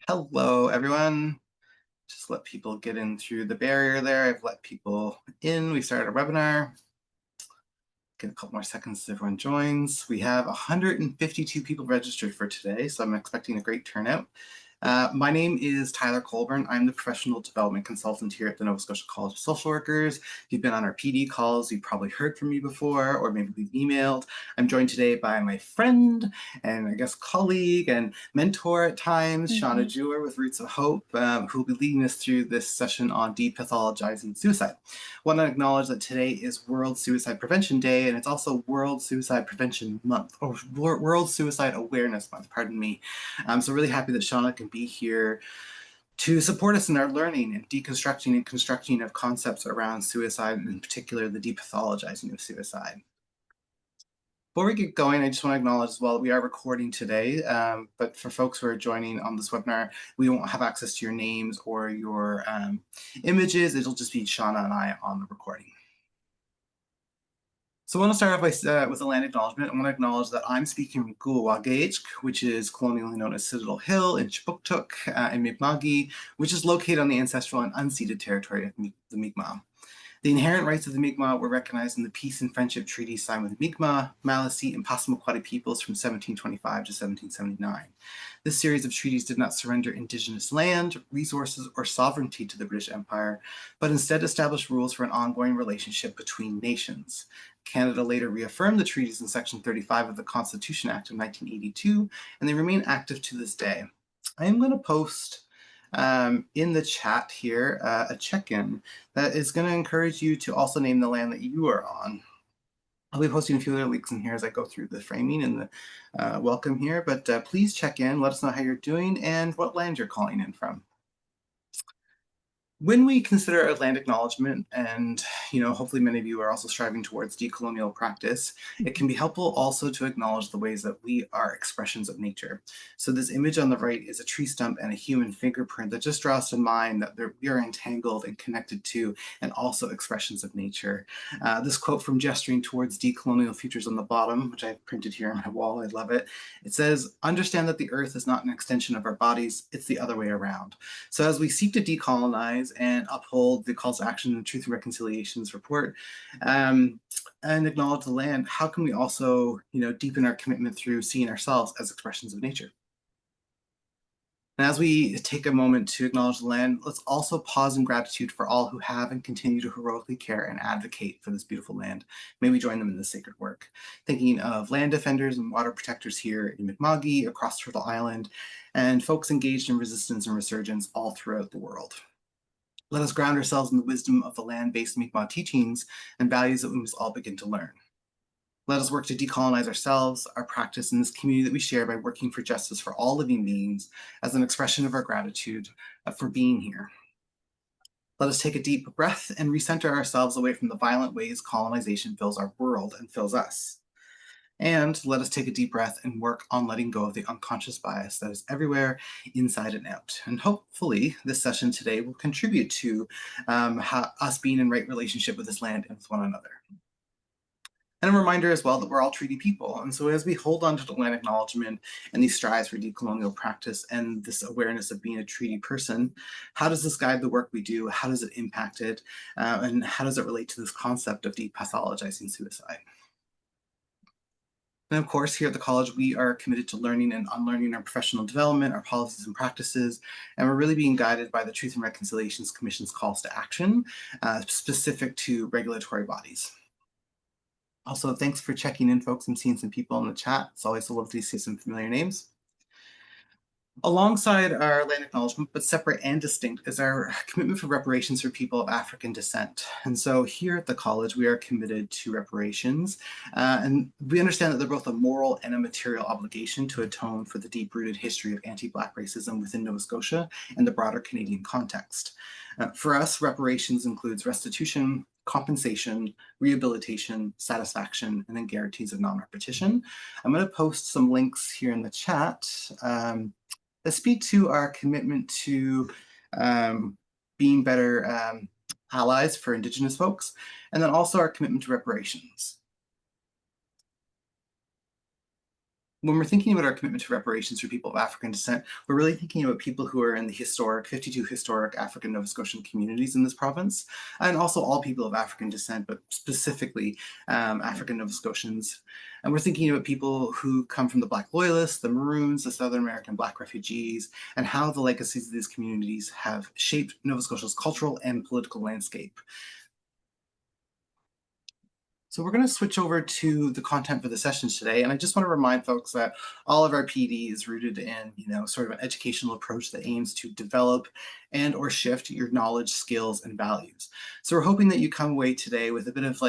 Hello, everyone. Just let people get in through the barrier there. I've let people in. We started a webinar. Get a couple more seconds as everyone joins. We have 152 people registered for today, so I'm expecting a great turnout. My name is Tyler Colburn. I'm the professional development consultant here at the Nova Scotia College of Social Workers. If you've been on our PD calls, you've probably heard from me before, or maybe we've emailed. I'm joined today by my friend and I guess colleague and mentor at times, Shauna Jewer with Roots of Hope, who will be leading us through this session on depathologizing suicide. I want to acknowledge that today is World Suicide Prevention Day, and it's also World Suicide Prevention Month, or World Suicide Awareness Month, pardon me. I'm so really happy that Shauna can be here to support us in our learning and deconstructing and constructing of concepts around suicide, and in particular the depathologizing of suicide. Before we get going, I just want to acknowledge as well that we are recording today, but for folks who are joining on this webinar, we won't have access to your names or your images. It'll just be Shauna and I on the recording. So I want to start off with a land acknowledgement. I want to acknowledge that I'm speaking from Guwagajk, which is colonially known as Citadel Hill in Chipuktuk in Mi'kmaq, which is located on the ancestral and unceded territory of the Mi'kmaq. The inherent rights of the Mi'kmaq were recognized in the Peace and Friendship Treaty signed with the Mi'kmaq, Maliseet, and Passamaquoddy peoples from 1725 to 1779. This series of treaties did not surrender Indigenous land, resources, or sovereignty to the British Empire, but instead established rules for an ongoing relationship between nations. Canada later reaffirmed the treaties in Section 35 of the Constitution Act of 1982, and they remain active to this day. I am going to post in the chat here a check-in that is going to encourage you to also name the land that you are on. I'll be posting a few other links in here as I go through the framing and the welcome here, but please check in, let us know how you're doing and what land you're calling in from. When we consider a land acknowledgement, and hopefully many of you are also striving towards decolonial practice, it can be helpful also to acknowledge the ways that we are expressions of nature. So this image on the right is a tree stump and a human fingerprint that just draws to mind that we are entangled and connected to, and also expressions of nature. This quote from Gesturing Towards Decolonial Futures on the bottom, which I've printed here on my wall, I love it. It says, "Understand that the earth is not an extension of our bodies, it's the other way around." So as we seek to decolonize and uphold the calls to action in the Truth and Reconciliations report, and acknowledge the land, how can we also, deepen our commitment through seeing ourselves as expressions of nature? And as we take a moment to acknowledge the land, let's also pause in gratitude for all who have and continue to heroically care and advocate for this beautiful land. May we join them in this sacred work. Thinking of land defenders and water protectors here in Mi'kmaq, across Turtle Island, and folks engaged in resistance and resurgence all throughout the world. Let us ground ourselves in the wisdom of the land-based Mi'kmaq teachings and values that we must all begin to learn. Let us work to decolonize ourselves, our practice, in this community that we share by working for justice for all living beings as an expression of our gratitude for being here. Let us take a deep breath and recenter ourselves away from the violent ways colonization fills our world and fills us. And let us take a deep breath and work on letting go of the unconscious bias that is everywhere, inside and out. And hopefully this session today will contribute to us being in right relationship with this land and with one another. And a reminder as well that we're all treaty people. And so as we hold on to the land acknowledgement and these strides for decolonial practice and this awareness of being a treaty person, how does this guide the work we do? How does it impact it? And how does it relate to this concept of depathologizing suicide? And of course, here at the college, we are committed to learning and unlearning our professional development, our policies and practices, and we're really being guided by the Truth and Reconciliations Commission's calls to action, specific to regulatory bodies. Also, thanks for checking in, folks. I'm seeing some people in the chat. It's always lovely to see some familiar names. Alongside our land acknowledgement, but separate and distinct, is our commitment for reparations for people of African descent. And so here at the college, we are committed to reparations. And we understand that they're both a moral and a material obligation to atone for the deep-rooted history of anti-Black racism within Nova Scotia and the broader Canadian context. For us, reparations includes restitution, compensation, rehabilitation, satisfaction, and then guarantees of non-repetition. I'm going to post some links here in the chat that speak to our commitment to being better allies for Indigenous folks, and then also our commitment to reparations. when we're thinking about our commitment to reparations for people of African descent, we're really thinking about people who are in the 52 historic African Nova Scotian communities in this province, and also all people of African descent, but specifically African Nova Scotians. And we're thinking about people who come from the Black Loyalists, the Maroons, the Southern American Black refugees, and how the legacies of these communities have shaped Nova Scotia's cultural and political landscape. So we're going to switch over to the content for the sessions today. And I just want to remind folks that all of our PD is rooted in, sort of an educational approach that aims to develop and or shift your knowledge, skills, and values. So we're hoping that you come away today with a bit of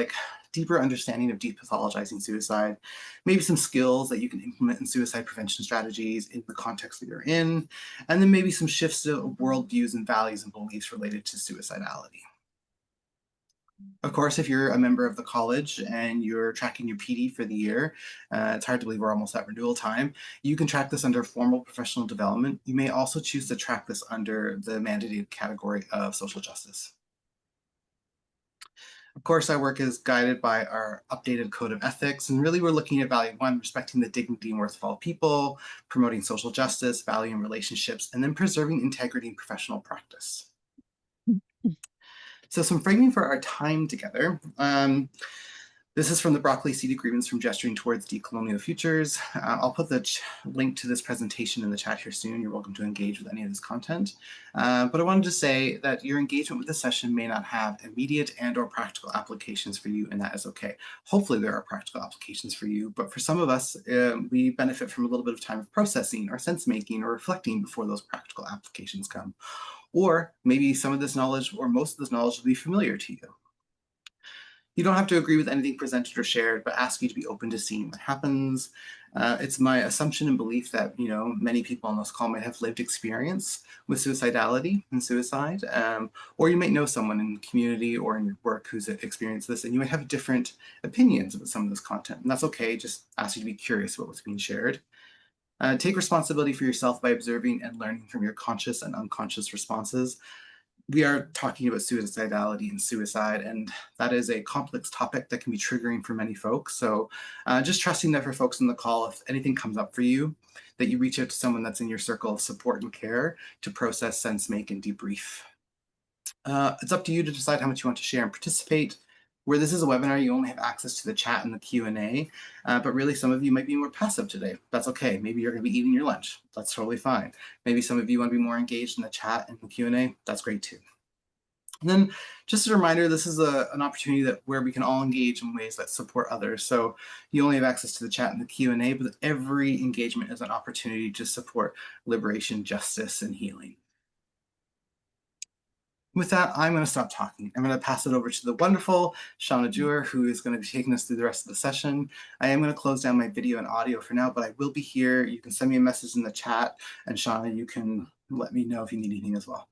deeper understanding of depathologizing suicide, maybe some skills that you can implement in suicide prevention strategies in the context that you're in, and then maybe some shifts to worldviews and values and beliefs related to suicidality. Of course, if you're a member of the college and you're tracking your PD for the year, it's hard to believe we're almost at renewal time. You can track this under formal professional development. You may also choose to track this under the mandated category of social justice. Of course, our work is guided by our updated code of ethics, and really we're looking at value one, respecting the dignity and worth of all people, promoting social justice, valuing relationships, and then preserving integrity in professional practice. So some framing for our time together. This is from the Broccoli Seed Agreements from Gesturing Towards Decolonial Futures. I'll put the link to this presentation in the chat here soon. You're welcome to engage with any of this content. But I wanted to say that your engagement with this session may not have immediate and or practical applications for you, and that is okay. Hopefully there are practical applications for you, but for some of us, we benefit from a little bit of time of processing or sense making or reflecting before those practical applications come. Or maybe some of this knowledge or most of this knowledge will be familiar to you. You don't have to agree with anything presented or shared, but ask you to be open to seeing what happens. It's my assumption and belief that many people on this call might have lived experience with suicidality and suicide, or you might know someone in the community or in your work who's experienced this, and you might have different opinions about some of this content, and that's okay. Just ask you to be curious about what's being shared. Take responsibility for yourself by observing and learning from your conscious and unconscious responses. We are talking about suicidality and suicide, and that is a complex topic that can be triggering for many folks. So just trusting that for folks on the call, if anything comes up for you, that you reach out to someone that's in your circle of support and care to process, sense, make, and debrief. It's up to you to decide how much you want to share and participate. Where this is a webinar, you only have access to the chat and the Q&A, but really some of you might be more passive today. That's okay. Maybe you're going to be eating your lunch. That's totally fine. Maybe some of you want to be more engaged in the chat and the Q&A. That's great too. And then just a reminder, this is an opportunity where we can all engage in ways that support others. So you only have access to the chat and the Q&A, but every engagement is an opportunity to support liberation, justice, and healing. With that, I'm going to stop talking. I'm going to pass it over to the wonderful Shauna Jewer, who is going to be taking us through the rest of the session. I am going to close down my video and audio for now, but I will be here. You can send me a message in the chat, and Shauna, you can let me know if you need anything as well.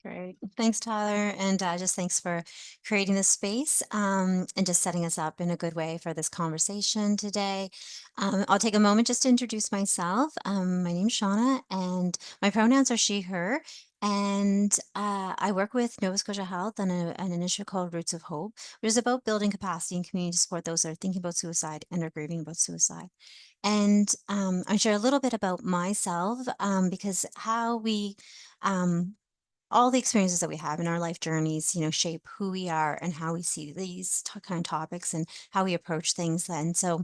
Great. Thanks, Tyler. And just thanks for creating this space and just setting us up in a good way for this conversation today. I'll take a moment just to introduce myself. My name's Shauna, and my pronouns are she, her. And I work with Nova Scotia Health on an initiative called Roots of Hope, which is about building capacity and community to support those that are thinking about suicide and are grieving about suicide. And I'll share a little bit about myself because how we all the experiences that we have in our life journeys, shape who we are and how we see these kind of topics and how we approach things then. So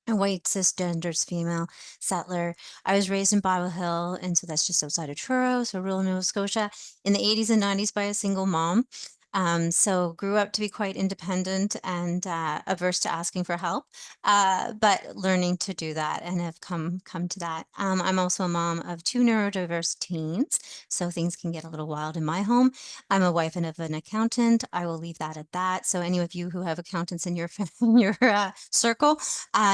a white cisgendered female settler. I was raised in Bottle Hill, and so that's just outside of Truro, so rural Nova Scotia, in the 80s and 90s by a single mom. So grew up to be quite independent and averse to asking for help, but learning to do that and have come to that. I'm also a mom of two neurodiverse teens, so things can get a little wild in my home. I'm a wife and of an accountant. I will leave that at that. So any of you who have accountants in your in your circle,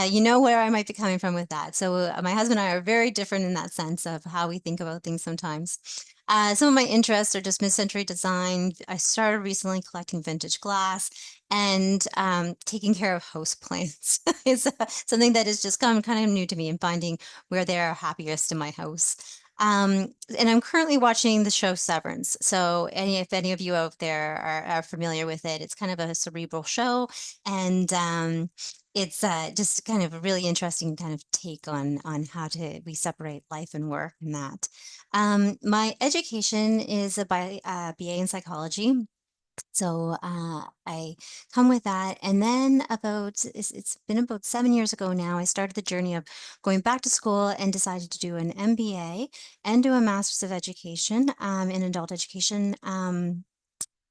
you know where I might be coming from with that. So my husband and I are very different in that sense of how we think about things sometimes. Some of my interests are just mid-century design. I started recently collecting vintage glass and taking care of house plants is something that has just come kind of new to me and finding where they're happiest in my house. And I'm currently watching the show Severance. So if any of you out there are familiar with it, it's kind of a cerebral show. And it's just kind of a really interesting kind of take on how to we separate life and work and that. My education is BA in psychology. So I come with that. And then it's been about 7 years ago now, I started the journey of going back to school and decided to do an MBA and do a master's of education in adult education.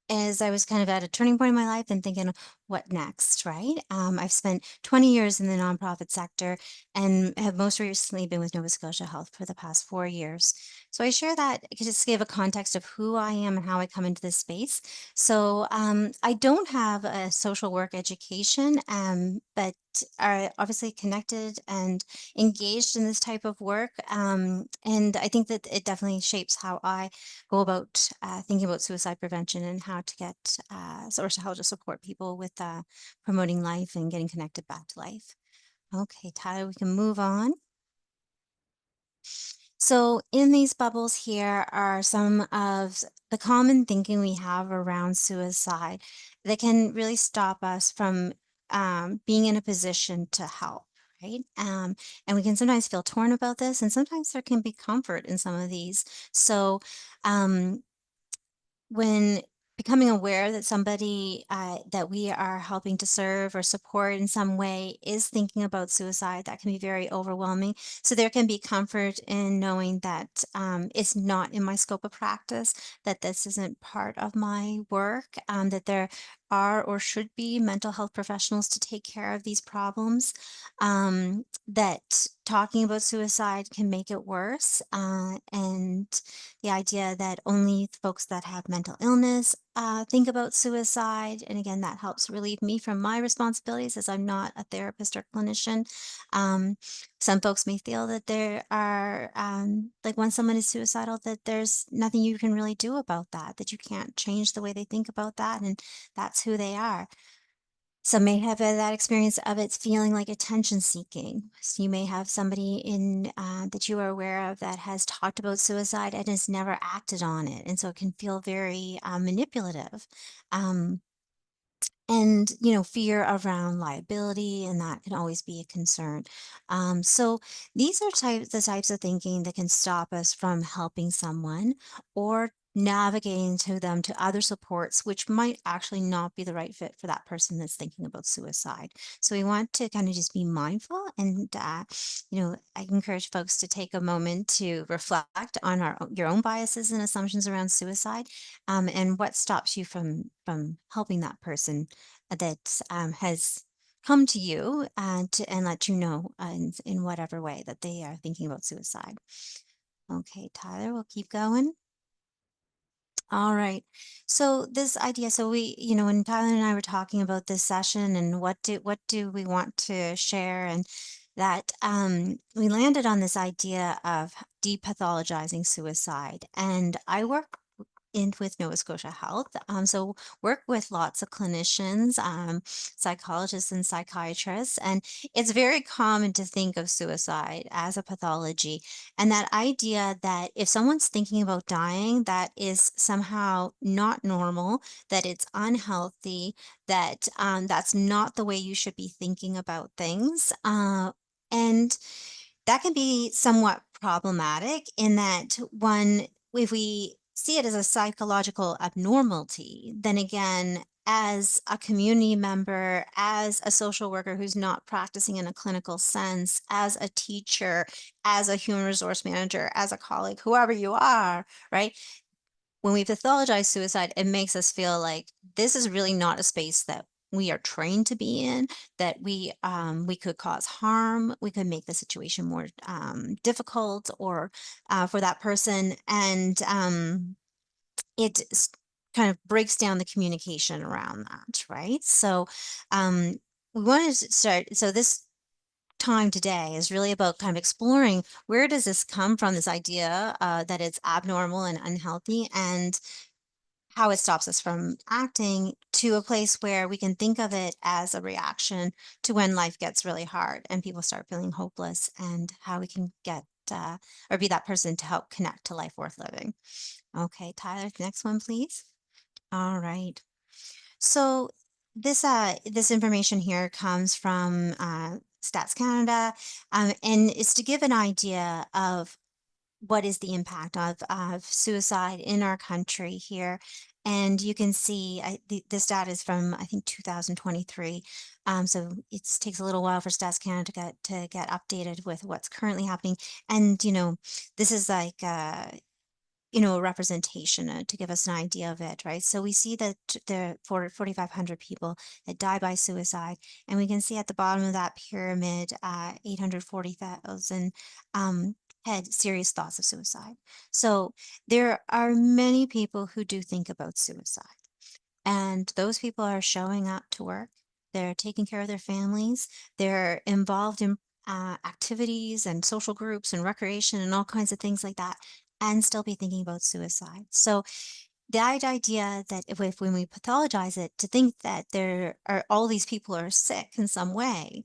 As I was kind of at a turning point in my life and thinking, what next, right? I've spent 20 years in the nonprofit sector and have most recently been with Nova Scotia Health for the past 4 years. So I share that just to give a context of who I am and how I come into this space. So I don't have a social work education, but are obviously connected and engaged in this type of work. And I think that it definitely shapes how I go about thinking about suicide prevention and how to get or how to support people with promoting life and getting connected back to life. Okay, Tyler, we can move on. So, in these bubbles here are some of the common thinking we have around suicide that can really stop us from being in a position to help, right? And we can sometimes feel torn about this, and sometimes there can be comfort in some of these. So, um, when becoming aware that somebody that we are helping to serve or support in some way is thinking about suicide, that can be very overwhelming. So there can be comfort in knowing that it's not in my scope of practice, that this isn't part of my work, that there are or should be mental health professionals to take care of these problems, that talking about suicide can make it worse, and the idea that only folks that have mental illness think about suicide. And again, that helps relieve me from my responsibilities as I'm not a therapist or clinician. Um, some folks may feel that there are, like when someone is suicidal, that there's nothing you can really do about that, that you can't change the way they think about that, and that's who they are. Some may have that experience of it's feeling like attention seeking. So you may have somebody in that you are aware of that has talked about suicide and has never acted on it, and so it can feel very manipulative. Um, and fear around liability, and that can always be a concern. So these are the types of thinking that can stop us from helping someone or navigating to them to other supports which might actually not be the right fit for that person that's thinking about suicide. So we want to kind of just be mindful, and I encourage folks to take a moment to reflect on your own biases and assumptions around suicide, and what stops you from helping that person that has come to you and let you know in whatever way that they are thinking about suicide. Okay, Tyler, we'll keep going. All right. So this idea, so when Tyler and I were talking about this session and what do we want to share, and that we landed on this idea of depathologizing suicide. And I work in with Nova Scotia Health. So work with lots of clinicians, psychologists and psychiatrists, and it's very common to think of suicide as a pathology. And that idea that if someone's thinking about dying, that is somehow not normal, that it's unhealthy, that that's not the way you should be thinking about things. And that can be somewhat problematic in that one, if we see it as a psychological abnormality, then again, as a community member, as a social worker who's not practicing in a clinical sense, as a teacher, as a human resource manager, as a colleague, whoever you are, right? When we pathologize suicide, it makes us feel like this is really not a space that we are trained to be in, that we could cause harm, we could make the situation more difficult or for that person, and kind of breaks down the communication around that, right? So um, we wanted to start. So this time today is really about kind of exploring where does this come from, this idea that it's abnormal and unhealthy, and how it stops us from acting to a place where we can think of it as a reaction to when life gets really hard and people start feeling hopeless, and how we can get or be that person to help connect to life worth living. Okay, Tyler, next one, please. All right. So This information here comes from Stats Canada, and it's to give an idea of what is the impact of suicide in our country here. And you can see this data is from, I think, 2023. So it takes a little while for Stats Canada to get updated with what's currently happening. And this is like a representation to give us an idea of it, right? So we see that there are 4,500 people that die by suicide, and we can see at the bottom of that pyramid, 840,000 had serious thoughts of suicide. So there are many people who do think about suicide. And those people are showing up to work. They're taking care of their families. They're involved in activities and social groups and recreation and all kinds of things like that, and still be thinking about suicide. So that idea that if when we pathologize it, to think that there are all these people are sick in some way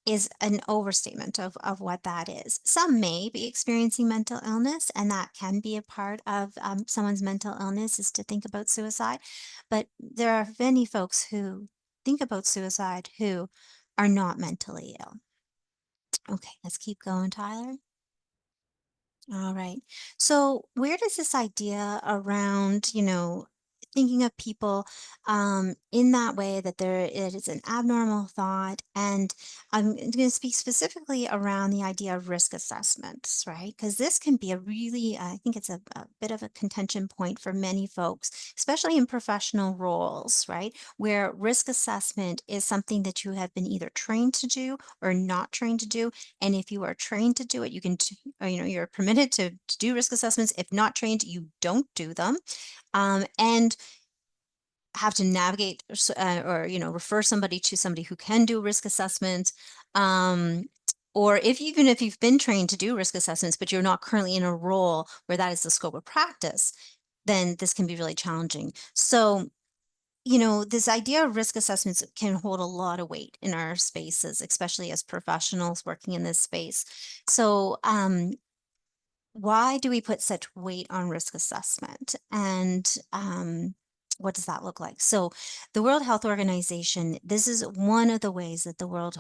is an overstatement of what that is. Some may be experiencing mental illness, and that can be a part of someone's mental illness is to think about suicide. But there are many folks who think about suicide who are not mentally ill. Okay, let's keep going, Tyler. All right. So, where does this idea around, thinking of people in that way that it is an abnormal thought, and I'm going to speak specifically around the idea of risk assessments, right? Because this can be I think it's a bit of a contention point for many folks, especially in professional roles, right? Where risk assessment is something that you have been either trained to do or not trained to do, and if you are trained to do it, you're permitted to do risk assessments. If not trained, you don't do them, and have to navigate or refer somebody to somebody who can do risk assessments. Or even if you've been trained to do risk assessments, but you're not currently in a role where that is the scope of practice, then this can be really challenging. So this idea of risk assessments can hold a lot of weight in our spaces, especially as professionals working in this space. So, why do we put such weight on risk assessment? And what does that look like? So, the World Health Organization, this is one of the ways that the World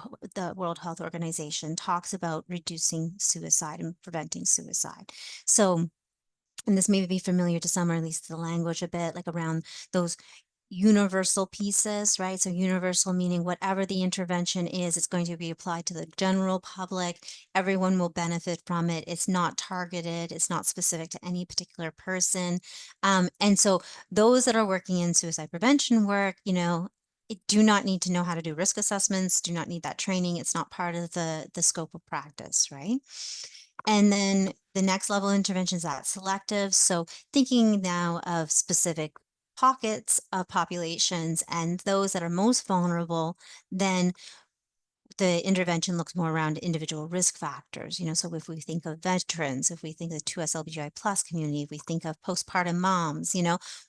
Health Organization talks about reducing suicide and preventing suicide. So, and this may be familiar to some, or at least the language a bit, like around those universal pieces, right? So universal meaning whatever the intervention is, it's going to be applied to the general public. Everyone will benefit from it. It's not targeted. It's not specific to any particular person. And so those that are working in suicide prevention work, do not need to know how to do risk assessments, do not need that training. It's not part of the scope of practice, right? And then the next level intervention is that selective. So thinking now of specific pockets of populations and those that are most vulnerable, then the intervention looks more around individual risk factors. So if we think of veterans, if we think of the 2S plus community, if we think of postpartum moms,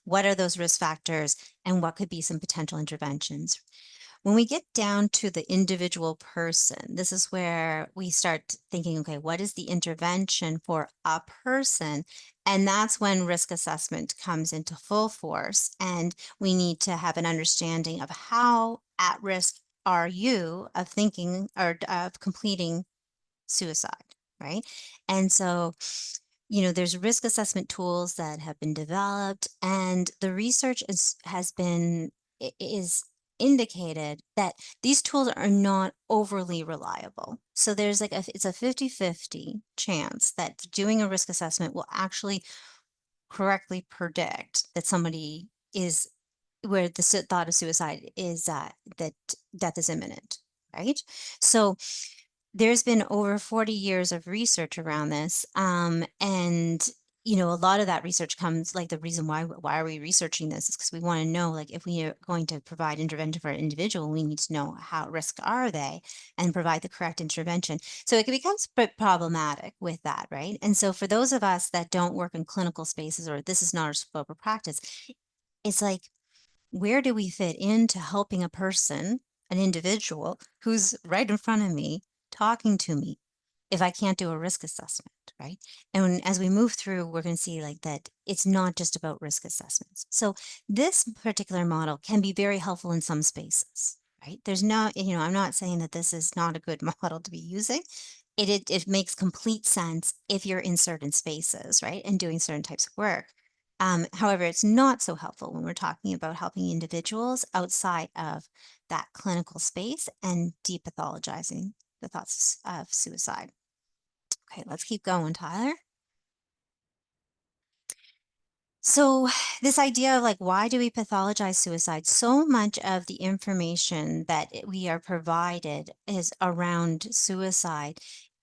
what are those risk factors and what could be some potential interventions? When we get down to the individual person, this is where we start thinking, okay, what is the intervention for a person? And that's when risk assessment comes into full force. And we need to have an understanding of how at risk are you of thinking or of completing suicide, right? And so there's risk assessment tools that have been developed, and the research is indicated that these tools are not overly reliable. So there's it's a 50-50 chance that doing a risk assessment will actually correctly predict that somebody is where the thought of suicide is that death is imminent, right? So there's been over 40 years of research around this. And a lot of that research comes, like, the reason why are we researching this is because we want to know, like, if we are going to provide intervention for an individual, we need to know how at risk are they and provide the correct intervention. So it becomes problematic with that, right? And so for those of us that don't work in clinical spaces, or this is not our scope of practice, it's like, where do we fit into helping a person, an individual who's right in front of me, talking to me? if I can't do a risk assessment, right? And as we move through, we're going to see like that it's not just about risk assessments. So this particular model can be very helpful in some spaces, right? There's not, I'm not saying that this is not a good model to be using. It makes complete sense if you're in certain spaces, right, and doing certain types of work. However, it's not so helpful when we're talking about helping individuals outside of that clinical space and depathologizing the thoughts of suicide. Okay, let's keep going, Tyler. So, this idea of like, why do we pathologize suicide? So much of the information that we are provided is around suicide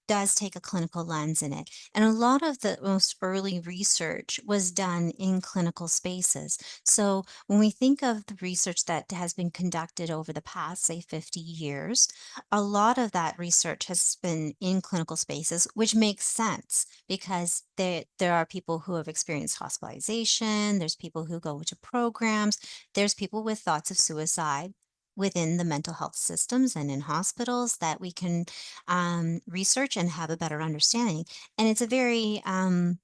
does take a clinical lens in it. And a lot of the most early research was done in clinical spaces. So, when we think of the research that has been conducted over the past, say, 50 years, a lot of that research has been in clinical spaces, which makes sense because there are people who have experienced hospitalization, there's people who go into programs, there's people with thoughts of suicide within the mental health systems and in hospitals that we can research and have a better understanding. And it's a very the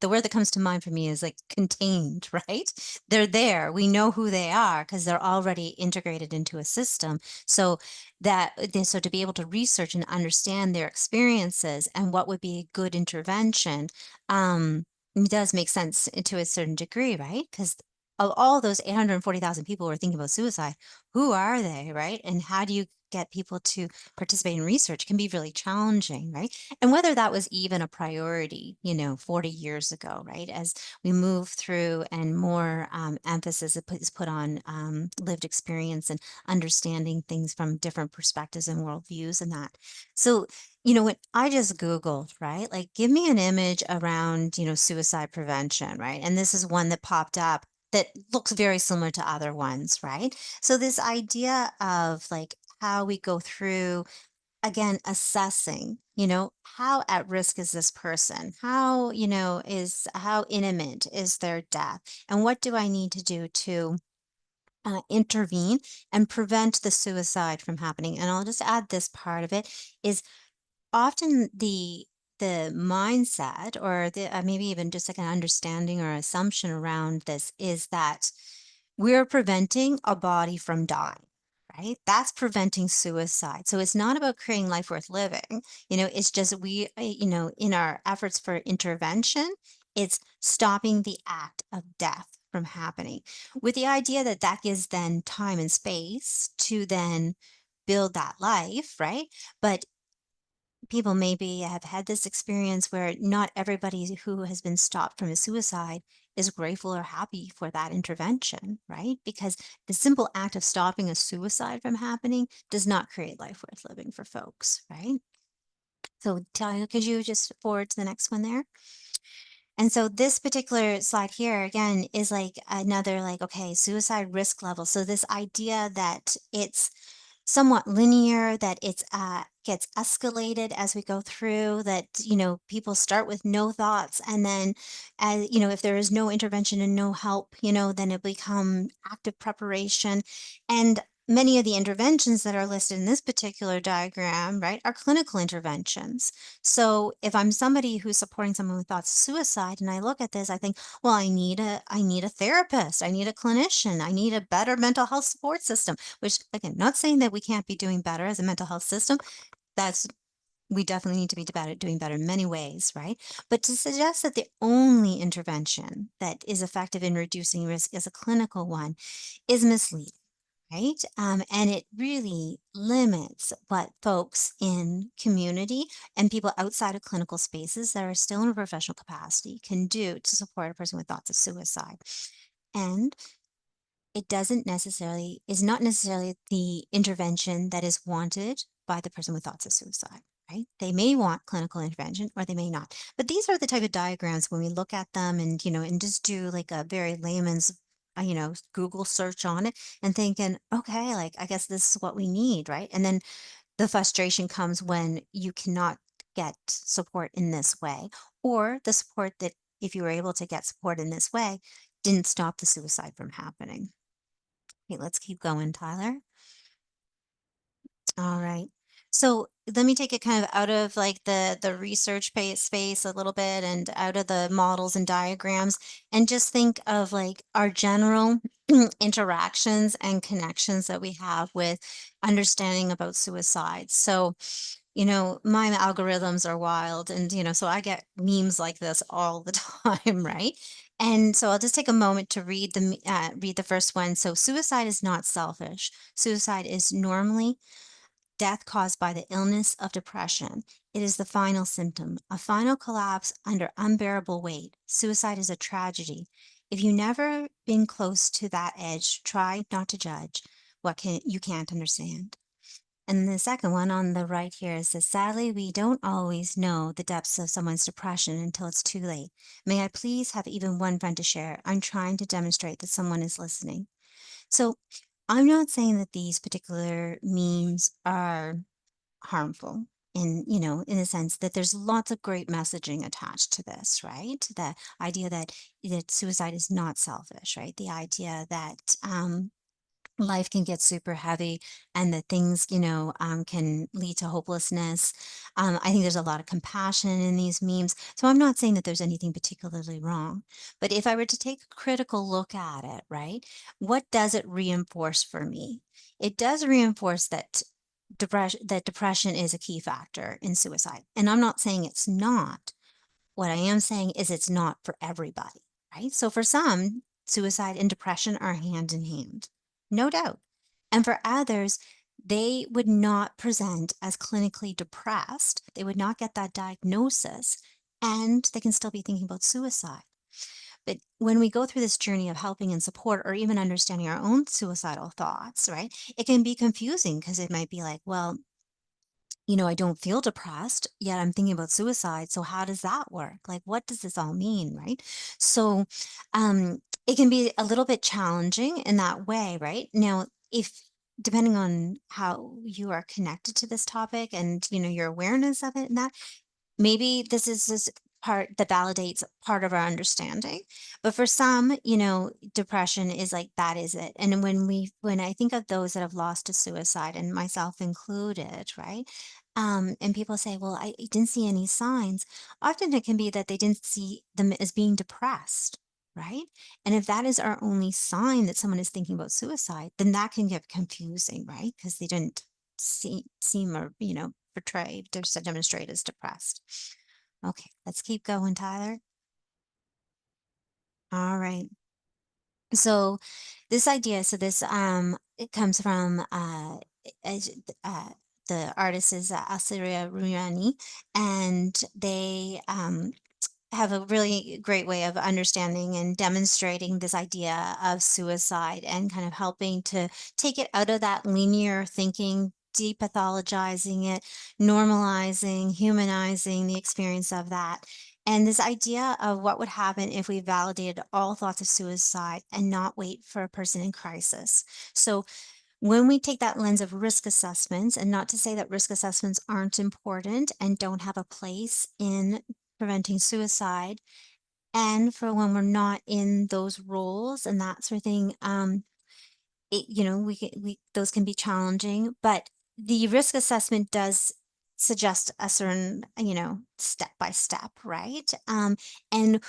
word that comes to mind for me is like contained, right? They're there. We know who they are because they're already integrated into a system. So so to be able to research and understand their experiences and what would be a good intervention, does make sense to a certain degree, right? Because of all those 840,000 people who are thinking about suicide, who are they, right? And how do you get people to participate in research can be really challenging, right? And whether that was even a priority, 40 years ago, right? As we move through and more emphasis is put on lived experience and understanding things from different perspectives and worldviews and that. So, when I just Googled, right? Like, give me an image around, suicide prevention, right? And this is one that popped up that looks very similar to other ones, right? So, this idea of like how we go through again assessing how at risk is this person, how imminent is their death, and what do I need to do to intervene and prevent the suicide from happening. And I'll just add this part of it is often the mindset or the maybe even just like an understanding or assumption around this is that we're preventing a body from dying, right? That's preventing suicide. So it's not about creating life worth living. It's just in our efforts for intervention, it's stopping the act of death from happening with the idea that that gives then time and space to then build that life, right? But people maybe have had this experience where not everybody who has been stopped from a suicide is grateful or happy for that intervention, right? Because the simple act of stopping a suicide from happening does not create life worth living for folks, right? So, Talia, could you just forward to the next one there? And so this particular slide here again is like another like, okay, suicide risk level. So this idea that it's somewhat linear, that it's gets escalated as we go through, that people start with no thoughts, and then as if there is no intervention and no help, then it become active preparation. And many of the interventions that are listed in this particular diagram, right, are clinical interventions. So if I'm somebody who's supporting someone with thoughts of suicide and I look at this, I think, well, I need a therapist, I need a clinician, I need a better mental health support system, which again, not saying that we can't be doing better as a mental health system. That's we definitely need to be doing better in many ways, right? But to suggest that the only intervention that is effective in reducing risk is a clinical one is misleading, right? And it really limits what folks in community and people outside of clinical spaces that are still in a professional capacity can do to support a person with thoughts of suicide. And it doesn't necessarily is not necessarily the intervention that is wanted by the person with thoughts of suicide, right? They may want clinical intervention or they may not. But these are the type of diagrams when we look at them and and just do like a very layman's Google search on it and thinking, okay, like I guess this is what we need, right? And then the frustration comes when you cannot get support in this way, or the support that if you were able to get support in this way didn't stop the suicide from happening. Okay, let's keep going, Tyler. All right. So let me take it kind of out of like the research space a little bit and out of the models and diagrams and just think of like our general interactions and connections that we have with understanding about suicide. So, my algorithms are wild and so I get memes like this all the time, right? And so I'll just take a moment to read the first one. So suicide is not selfish. Suicide is normally death caused by the illness of depression. It is the final symptom, a final collapse under unbearable weight. Suicide is a tragedy. If you never been close to that edge, try not to judge what can you can't understand. And the second one on the right here is that sadly, we don't always know the depths of someone's depression until it's too late. May I please have even one friend to share? I'm trying to demonstrate that someone is listening. So I'm not saying that these particular memes are harmful in the sense that there's lots of great messaging attached to this, right? The idea that suicide is not selfish, right? The idea that life can get super heavy and that things can lead to hopelessness. I think there's a lot of compassion in these memes, so I'm not saying that there's anything particularly wrong, but if I were to take a critical look at it, right, what does it reinforce for me? It does reinforce that depression is a key factor in suicide, and I'm not saying it's not. What I am saying is it's not for everybody, right? So for some, suicide and depression are hand in hand, no doubt. And for others, they would not present as clinically depressed. They would not get that diagnosis, and they can still be thinking about suicide. But when we go through this journey of helping and support, or even understanding our own suicidal thoughts, right, it can be confusing because it might be like, well, I don't feel depressed, yet I'm thinking about suicide. So how does that work? Like, what does this all mean, right? So, it can be a little bit challenging in that way, right? Now, if depending on how you are connected to this topic and your awareness of it and that, maybe this part that validates part of our understanding, but for some, depression is like that is it. And when I think of those that have lost to suicide, and myself included, right, and people say, well, I didn't see any signs. Often it can be that they didn't see them as being depressed, right? And if that is our only sign that someone is thinking about suicide, then that can get confusing, right? Because they didn't seem or portrayed or demonstrate as depressed. Okay, let's keep going, Tyler. All right. So this idea, so this it comes from as- uh the artist is Asiria Ruyani, and they have a really great way of understanding and demonstrating this idea of suicide and kind of helping to take it out of that linear thinking, depathologizing it, normalizing, humanizing the experience of that. And this idea of what would happen if we validated all thoughts of suicide and not wait for a person in crisis. So, when we take that lens of risk assessments, and not to say that risk assessments aren't important and don't have a place in preventing suicide, and for when we're not in those roles and that sort of thing, we those can be challenging. But the risk assessment does suggest a certain, step by step, right? And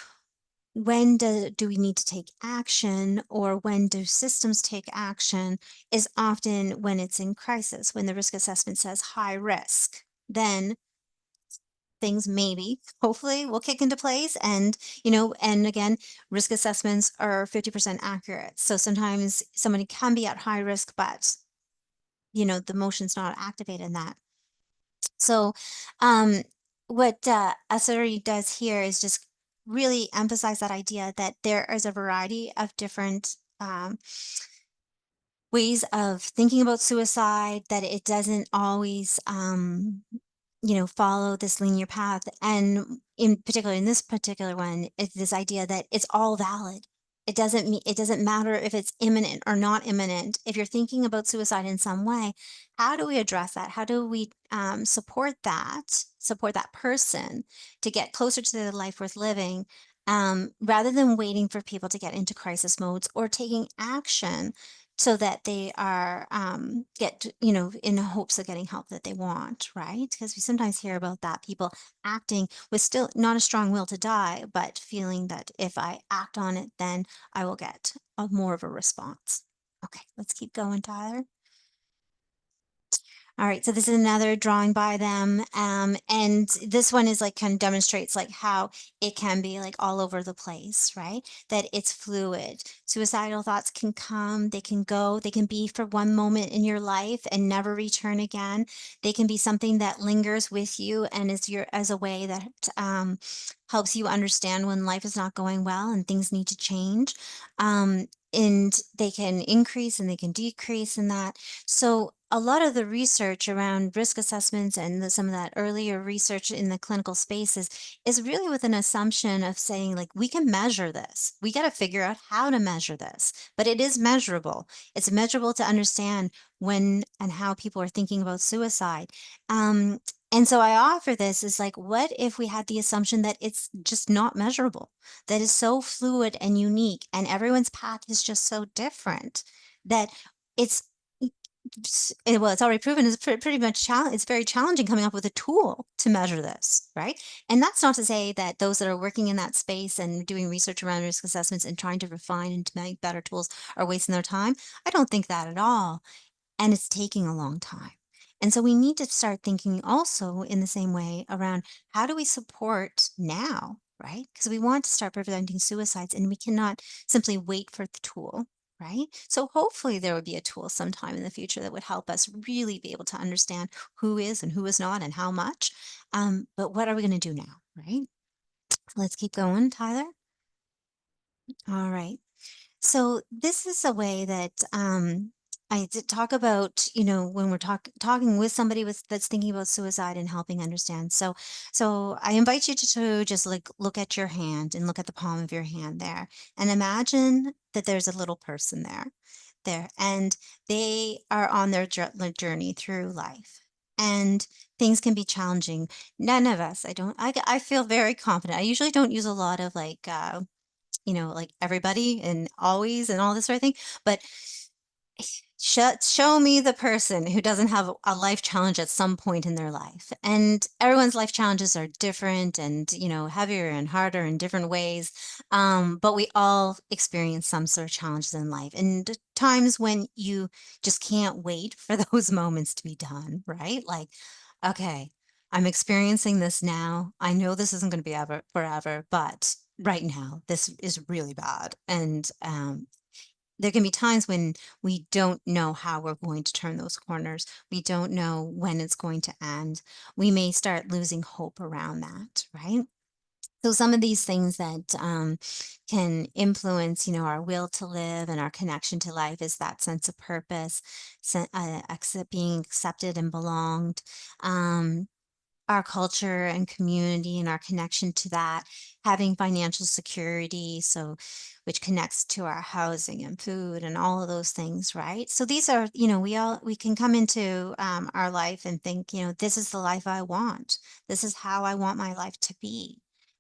when do we need to take action, or when do systems take action, is often when it's in crisis, when the risk assessment says high risk. Then things maybe, hopefully, will kick into place. And again, risk assessments are 50% accurate. So sometimes somebody can be at high risk, but the motion's not activated in that. So, um, what Asuri does here is just really emphasize that idea that there is a variety of different ways of thinking about suicide, that it doesn't always follow this linear path. And in particular, in this particular one, it's this idea that it's all valid. It doesn't matter if it's imminent or not imminent. If you're thinking about suicide in some way, how do we address that? How do we support that person to get closer to the life worth living, rather than waiting for people to get into crisis modes or taking action so that they are in hopes of getting help that they want, right? Because we sometimes hear about that, people acting with still not a strong will to die, but feeling that if I act on it, then I will get more of a response. Okay, let's keep going, Tyler. All right, so this is another drawing by them, and this one is like kind of demonstrates like how it can be like all over the place, right? That it's fluid. Suicidal thoughts can come, they can go, they can be for one moment in your life and never return again. They can be something that lingers with you and is your as a way that helps you understand when life is not going well and things need to change. And they can increase and they can decrease in that. So a lot of the research around risk assessments and some of that earlier research in the clinical spaces is really with an assumption of saying like we can measure this. We got to figure out how to measure this, but it is measurable. It's measurable to understand when and how people are thinking about suicide. Um, and so I offer this is like, what if we had the assumption that it's just not measurable, that is so fluid and unique, and everyone's path is just so different that it's well, it's already proven it's pretty much it's very challenging coming up with a tool to measure this, right? And that's not to say that those that are working in that space and doing research around risk assessments and trying to refine and to make better tools are wasting their time. I don't think that at all, and it's taking a long time. And so we need to start thinking also in the same way around how do we support now, right? Because we want to start preventing suicides and we cannot simply wait for the tool, right? So hopefully there would be a tool sometime in the future that would help us really be able to understand who is and who is not and how much. But what are we going to do now, right? Let's keep going, Tyler. All right. So this is a way that I did talk about, when we're talking with somebody that's thinking about suicide and helping understand. So I invite you to just like look at your hand and look at the palm of your hand there and imagine that there's a little person there, and they are on their like, journey through life. And things can be challenging. None of us, I feel very confident. I usually don't use a lot of like, like everybody and always and all this sort of thing. But show me the person who doesn't have a life challenge at some point in their life. And everyone's life challenges are different and, heavier and harder in different ways. But we all experience some sort of challenges in life and times when you just can't wait for those moments to be done, right? Like, okay, I'm experiencing this now. I know this isn't going to be ever forever, but right now this is really bad. And there can be times when we don't know how we're going to turn those corners. We don't know when it's going to end. We may start losing hope around that, right? So some of these things that can influence, our will to live and our connection to life is that sense of purpose, being accepted and belonged. Our culture and community and our connection to that, having financial security, so which connects to our housing and food and all of those things, right? So these are, we can come into our life and think, this is the life I want. This is how I want my life to be.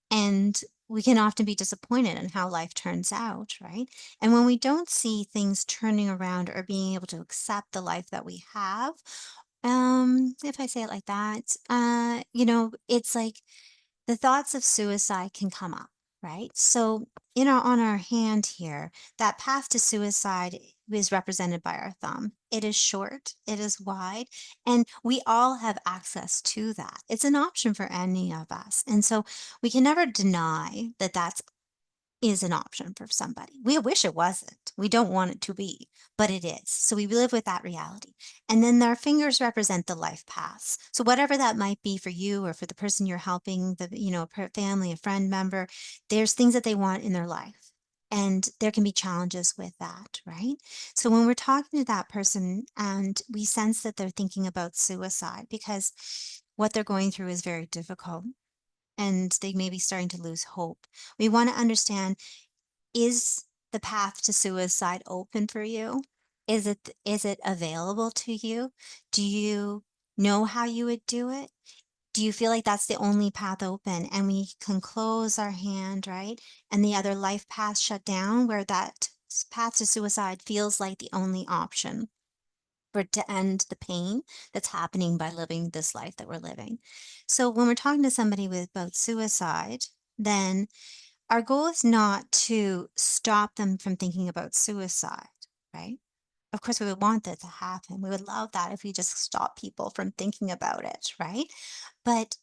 And we can often be disappointed in how life turns out, right? And when we don't see things turning around or being able to accept the life that we have, if I say it like that, it's like the thoughts of suicide can come up, right? So on our hand here, that path to suicide is represented by our thumb. It is short, it is wide, and we all have access to that. It's an option for any of us. And so we can never deny that that's is an option for somebody. We wish it wasn't. We don't want it to be, but it is. So we live with that reality. And then our fingers represent the life paths. So whatever that might be for you or for the person you're helping, family, a friend member, there's things that they want in their life. And there can be challenges with that, right? So when we're talking to that person and we sense that they're thinking about suicide because what they're going through is very difficult and they may be starting to lose hope. We want to understand, is the path to suicide open for you? Is it available to you? Do you know how you would do it? Do you feel like that's the only path open and we can close our hand, right? And the other life path shut down where that path to suicide feels like the only option for it to end the pain that's happening by living this life that we're living. So when we're talking to somebody with about suicide, then our goal is not to stop them from thinking about suicide, right? Of course, we would want that to happen. We would love that if we just stop people from thinking about it, right? But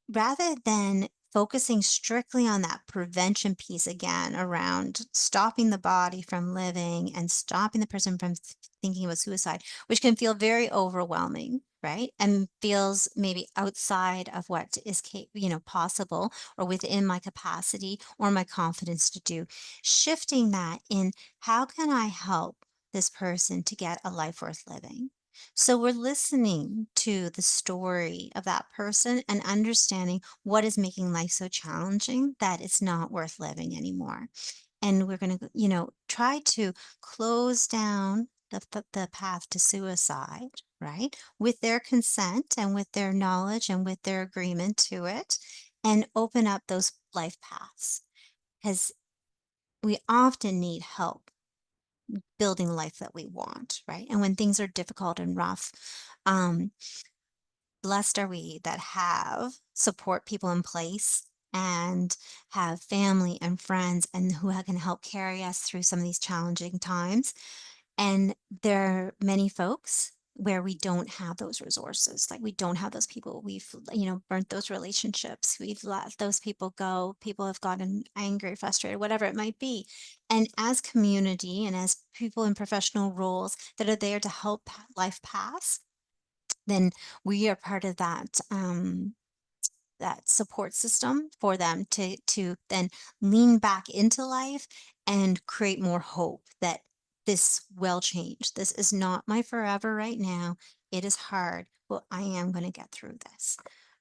rather than focusing strictly on that prevention piece again around stopping the body from living and stopping the person from thinking about suicide, which can feel very overwhelming, right? And feels maybe outside of what is possible or within my capacity or my confidence to do. Shifting that in, how can I help this person to get a life worth living? So we're listening to the story of that person and understanding what is making life so challenging that it's not worth living anymore. And we're going to, try to close down the path to suicide, right? With their consent and with their knowledge and with their agreement to it, and open up those life paths. Because we often need help building the life that we want, right? And when things are difficult and rough, um, blessed are we that have support people in place and have family and friends and who can help carry us through some of these challenging times. And there are many folks where we don't have those resources. Like we don't have those people. We've, burnt those relationships. We've let those people go. People have gotten angry, frustrated, whatever it might be. And as community and as people in professional roles that are there to help life pass, then we are part of that support system for them to then lean back into life and create more hope that this will change. This is not my forever right now. It is hard, but I am going to get through this.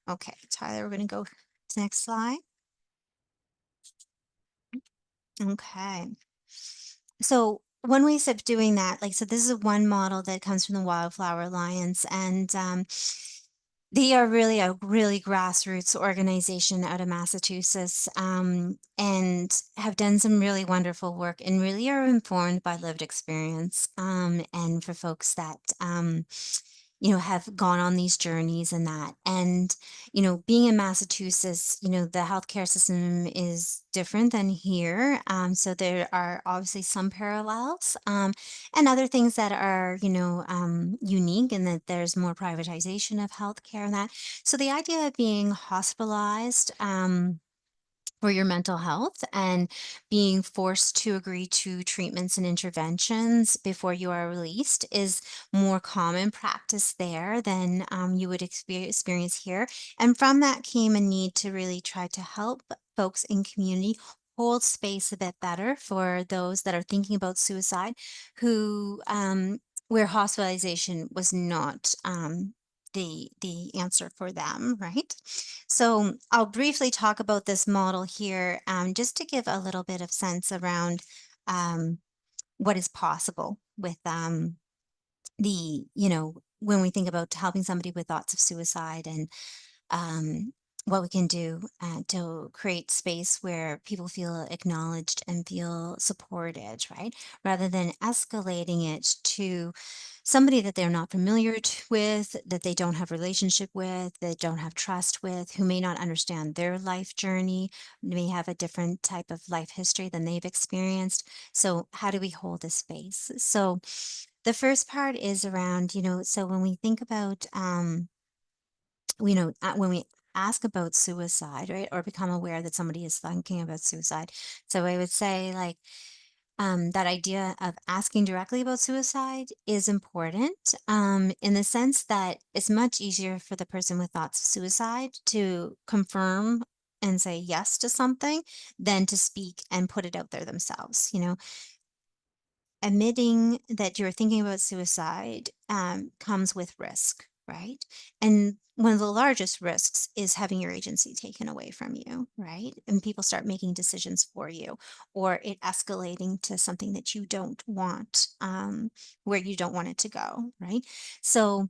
Okay, Tyler, we're going to go to the next slide. Okay. So one way of doing that, like, so this is one model that comes from the Wildflower Alliance, and they are really a really grassroots organization out of Massachusetts, and have done some really wonderful work and really are informed by lived experience. And for folks that, have gone on these journeys and that. And, being in Massachusetts, the healthcare system is different than here. So there are obviously some parallels, and other things that are, unique in that there's more privatization of healthcare and that. So the idea of being hospitalized, for your mental health and being forced to agree to treatments and interventions before you are released is more common practice there than you would experience here. And from that came a need to really try to help folks in community hold space a bit better for those that are thinking about suicide who where hospitalization was not the answer for them, right? So I'll briefly talk about this model here, just to give a little bit of sense around um, what is possible with when we think about helping somebody with thoughts of suicide and um, what we can do to create space where people feel acknowledged and feel supported, right? Rather than escalating it to somebody that they're not familiar with, that they don't have relationship with, they don't have trust with, who may not understand their life journey, may have a different type of life history than they've experienced. So how do we hold this space? So the first part is around, so when we think about, when we ask about suicide, right, or become aware that somebody is thinking about suicide. So I would say, like, that idea of asking directly about suicide is important, in the sense that it's much easier for the person with thoughts of suicide to confirm and say yes to something than to speak and put it out there themselves. Admitting that you're thinking about suicide comes with risk, right? And one of the largest risks is having your agency taken away from you, right? And people start making decisions for you, or it escalating to something that you don't want, where you don't want it to go, right? So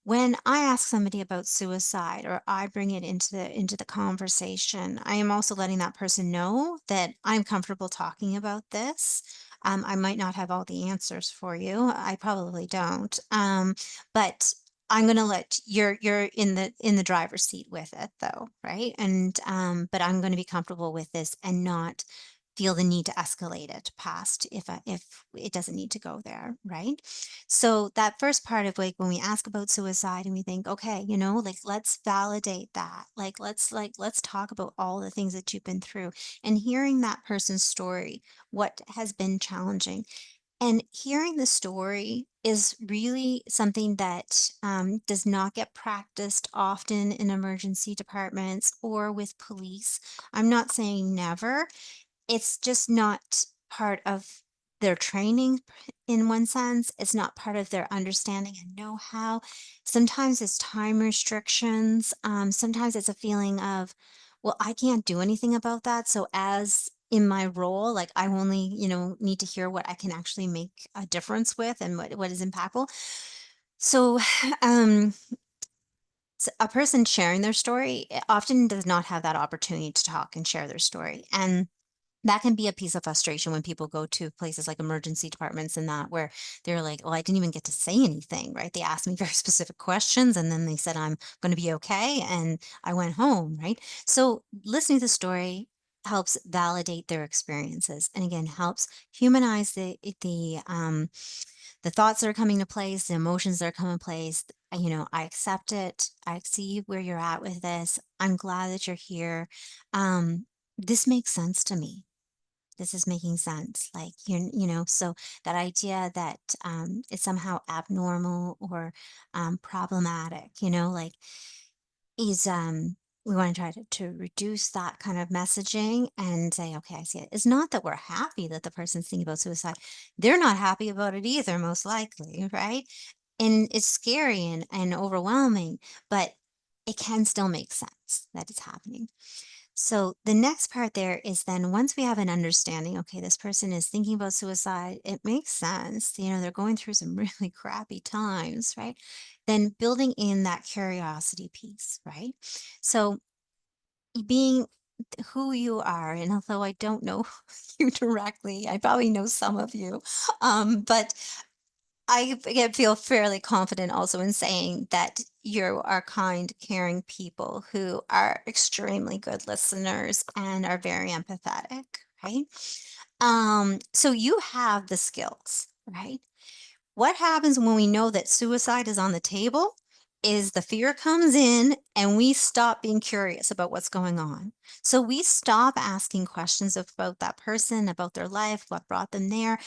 When I ask somebody about suicide or I bring it into the conversation, I am also letting that person know that I'm comfortable talking about this. I might not have all the answers for you. I probably don't. But I'm gonna let you're in the driver's seat with it though, right? And but I'm gonna be comfortable with this and not feel the need to escalate it past if it doesn't need to go there, right? So that first part of like when we ask about suicide and we think, okay, like let's validate that. Like let's talk about all the things that you've been through and hearing that person's story, what has been challenging. And hearing the story is really something that does not get practiced often in emergency departments or with police. I'm not saying never, it's just not part of their training in one sense. It's not part of their understanding and know-how. Sometimes it's time restrictions. Sometimes it's a feeling of, well, I can't do anything about that. So as in my role, like I only, need to hear what I can actually make a difference with and what is impactful. So um a person sharing their story often does not have that opportunity to talk and share their story. And that can be a piece of frustration when people go to places like emergency departments and that where they're like, "Well, I didn't even get to say anything," right? They asked me very specific questions and then they said, "I'm going to be okay." And I went home, right? So listening to the story helps validate their experiences and again helps humanize the thoughts that are coming to place, the emotions that are coming to place. I accept it. I see where you're at with this. I'm glad that you're here. This makes sense to me. This is making sense. Like, so that idea that it's somehow abnormal or problematic, like is we want to try to reduce that kind of messaging and say, okay, I see it. It's not that we're happy that the person's thinking about suicide. They're not happy about it either, most likely, right? And it's scary and overwhelming, but it can still make sense that it's happening. So the next part there is then once we have an understanding, okay, this person is thinking about suicide, it makes sense. They're going through some really crappy times, right? Then building in that curiosity piece, right? So being who you are, and although I don't know you directly, I probably know some of you, but feel fairly confident also in saying that you are kind, caring people who are extremely good listeners and are very empathetic, right? So you have the skills, right? What happens when we know that suicide is on the table is the fear comes in and we stop being curious about what's going on. So we stop asking questions about that person, about their life, what brought them there.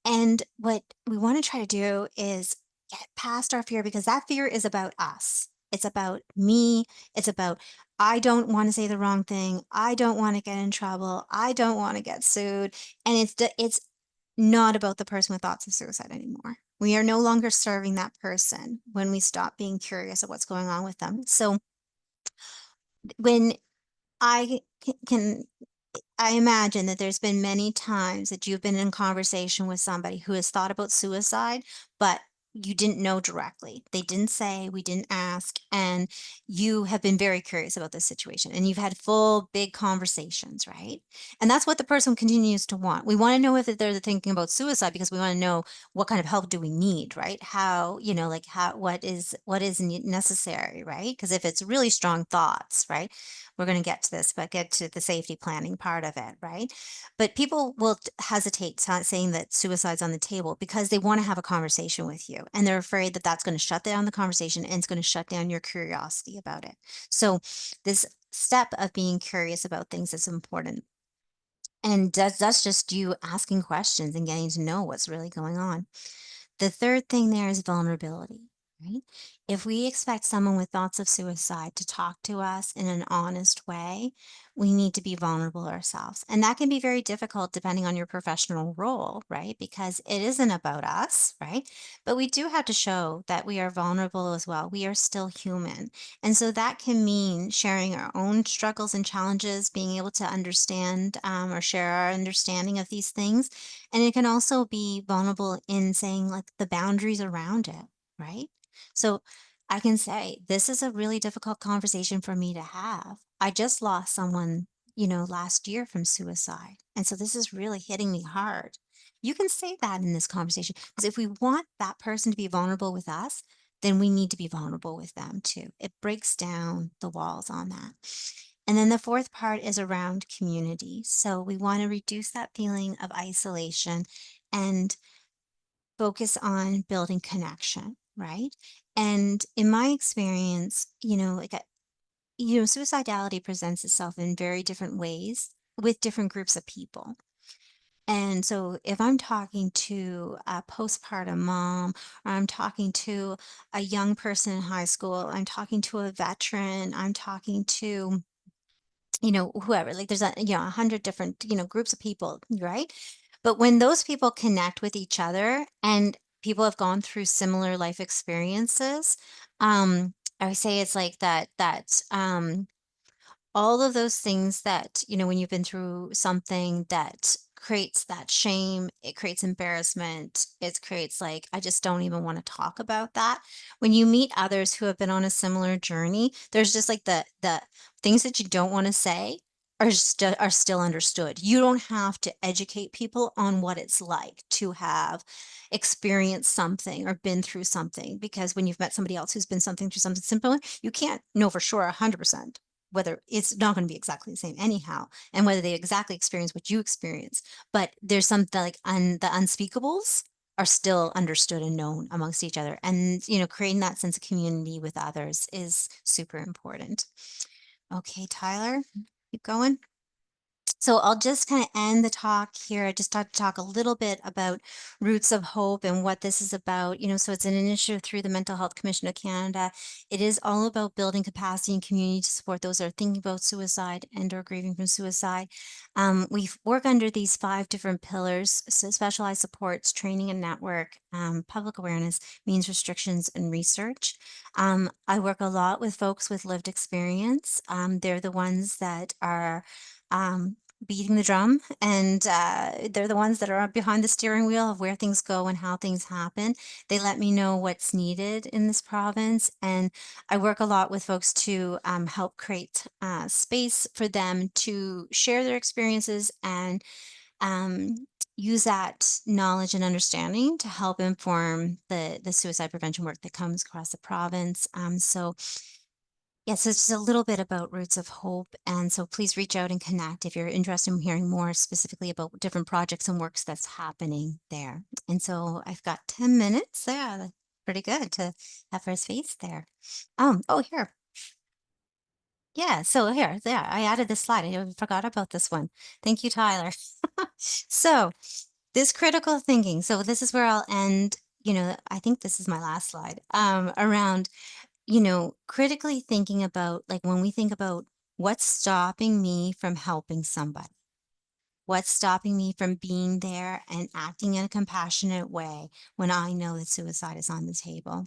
And what we want to try to do is get past our fear because that fear is about us. It's about me. It's about, I don't want to say the wrong thing. I don't want to get in trouble. I don't want to get sued. And it's not about the person with thoughts of suicide anymore. We are no longer serving that person when we stop being curious of what's going on with them. So when I can I imagine that there's been many times that you've been in conversation with somebody who has thought about suicide, but you didn't know directly. They didn't say, we didn't ask, and you have been very curious about this situation and you've had full big conversations, right? And that's what the person continues to want. We want to know if they're thinking about suicide because we want to know what kind of help do we need, right? How, like how what is necessary, right? Because if it's really strong thoughts, right? We're going to get to this, but get to the safety planning part of it, right? But people will hesitate saying that suicide's on the table because they want to have a conversation with you and they're afraid that that's going to shut down the conversation and it's going to shut down your curiosity about it. So this step of being curious about things is important. And that's just you asking questions and getting to know what's really going on. The third thing there is vulnerability, right? If we expect someone with thoughts of suicide to talk to us in an honest way, we need to be vulnerable ourselves. And that can be very difficult depending on your professional role, right? Because it isn't about us, right? But we do have to show that we are vulnerable as well. We are still human. And so that can mean sharing our own struggles and challenges, being able to understand or share our understanding of these things, and it can also be vulnerable in saying like the boundaries around it, right? So I can say, this is a really difficult conversation for me to have. I just lost someone, last year from suicide. And so this is really hitting me hard. You can say that in this conversation because if we want that person to be vulnerable with us, then we need to be vulnerable with them too. It breaks down the walls on that. And then the fourth part is around community. So we want to reduce that feeling of isolation and focus on building connection, right? And in my experience, suicidality presents itself in very different ways with different groups of people. And so if I'm talking to a postpartum mom, or I'm talking to a young person in high school, I'm talking to a veteran, I'm talking to, whoever, like there's 100 different, groups of people, right? But when those people connect with each other and people have gone through similar life experiences, I would say it's like that all of those things that, when you've been through something that creates that shame, it creates embarrassment, it creates like, I just don't even want to talk about that. When you meet others who have been on a similar journey, there's just like the things that you don't want to say are still understood. You don't have to educate people on what it's like to have experienced something or been through something, because when you've met somebody else who's been something through something similar, you can't know for sure 100% whether it's not going to be exactly the same anyhow, and whether they exactly experience what you experience. But there's something like the unspeakables are still understood and known amongst each other. And, creating that sense of community with others is super important. Okay, Tyler, keep going. So I'll just kind of end the talk here. I just talked to talk a little bit about Roots of Hope and what this is about. So it's an initiative through the Mental Health Commission of Canada. It is all about building capacity and community to support those that are thinking about suicide and or grieving from suicide. We work under these 5 different pillars: so specialized supports, training and network, public awareness, means restrictions, and research. I work a lot with folks with lived experience. They're the ones that are um, beating the drum, and they're the ones that are behind the steering wheel of where things go and how things happen. They let me know what's needed in this province, and I work a lot with folks to help create space for them to share their experiences and um, use that knowledge and understanding to help inform the suicide prevention work that comes across the province. So yes, it's just a little bit about Roots of Hope. And so please reach out and connect if you're interested in hearing more specifically about different projects and works that's happening there. And so I've got 10 minutes. Yeah, that's pretty good to have first face there. Oh, here. Yeah, so here, there, I added this slide. I forgot about this one. Thank you, Tyler. So this critical thinking. So this is where I'll end. I think this is my last slide, around critically thinking about, like, when we think about what's stopping me from helping somebody, what's stopping me from being there and acting in a compassionate way when I know that suicide is on the table.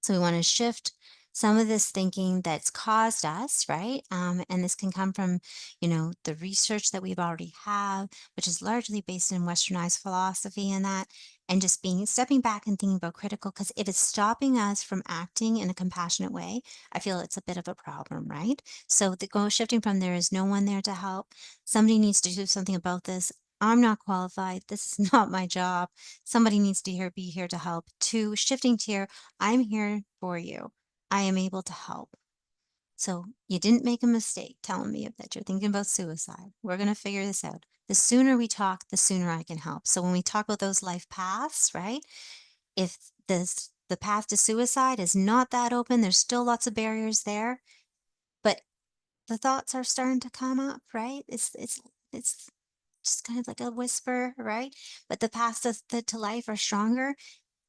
So we want to shift some of this thinking that's caused us, right? And this can come from, the research that we've already have, which is largely based in Westernized philosophy and that, and just stepping back and thinking about critical. Because if it's stopping us from acting in a compassionate way, I feel it's a bit of a problem, right? So the goal shifting from there is no one there to help. Somebody needs to do something about this. I'm not qualified. This is not my job. Somebody needs to be here to help. To shifting to I'm here for you. I am able to help. So you didn't make a mistake telling me that you're thinking about suicide. We're going to figure this out. The sooner we talk, the sooner I can help. So when we talk about those life paths, right? If the path to suicide is not that open, there's still lots of barriers there, but the thoughts are starting to come up, right? It's just kind of like a whisper, right? But the paths to life are stronger,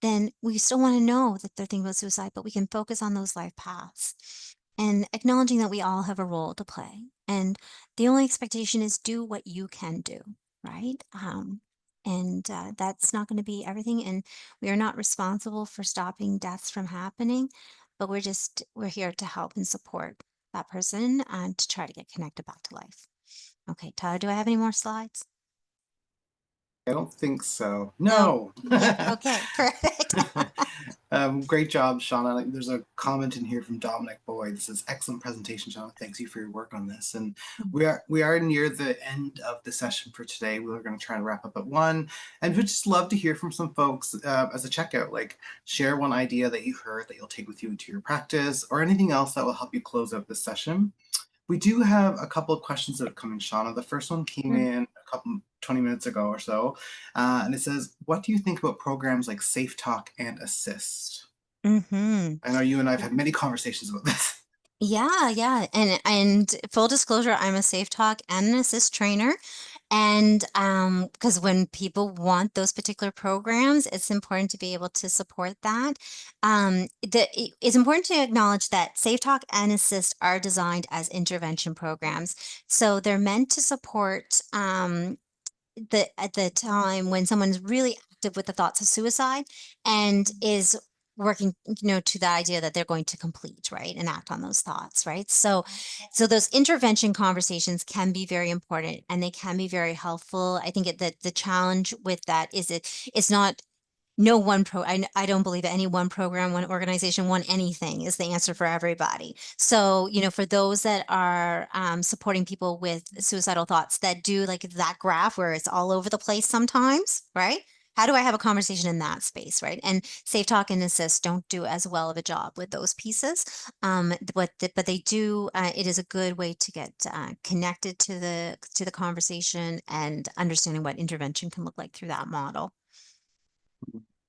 then we still want to know that they're thinking about suicide, but we can focus on those life paths and acknowledging that we all have a role to play. And the only expectation is do what you can do, right? And that's not going to be everything. And we are not responsible for stopping deaths from happening, but we're here to help and support that person and to try to get connected back to life. Okay, Tyler, do I have any more slides? I don't think so. No? No. Yep. Okay. Perfect. Great job, Shauna. Like, there's a comment in here from Dominic Boyd that says, "Excellent presentation, Shauna. Thanks you for your work on this." And we are near the end of the session for today. We're going to try and wrap up at 1, and we'd just love to hear from some folks as a checkout. Like, share one idea that you heard that you'll take with you into your practice, or anything else that will help you close out this session. We do have a couple of questions that have come in, Shauna. The first one came in a couple 20 minutes ago or so, and it says, "What do you think about programs like Safe Talk and Assist?" Mm-hmm. I know you and I have had many conversations about this. Yeah, yeah. And full disclosure, I'm a Safe Talk and an Assist trainer. And because when people want those particular programs, it's important to be able to support that. It's important to acknowledge that Safe Talk and Assist are designed as intervention programs. So they're meant to support at the time when someone's really active with the thoughts of suicide and is working to the idea that they're going to complete, right, and act on those thoughts, right? So those intervention conversations can be very important and they can be very helpful. I think that the challenge with that is it's not no one I don't believe any one program, one organization, one anything is the answer for everybody. So, for those that are supporting people with suicidal thoughts that do like that graph where it's all over the place sometimes, right? How do I have a conversation in that space, right? And Safe Talk and Assist don't do as well of a job with those pieces, but they do. It is a good way to get connected to the conversation and understanding what intervention can look like through that model.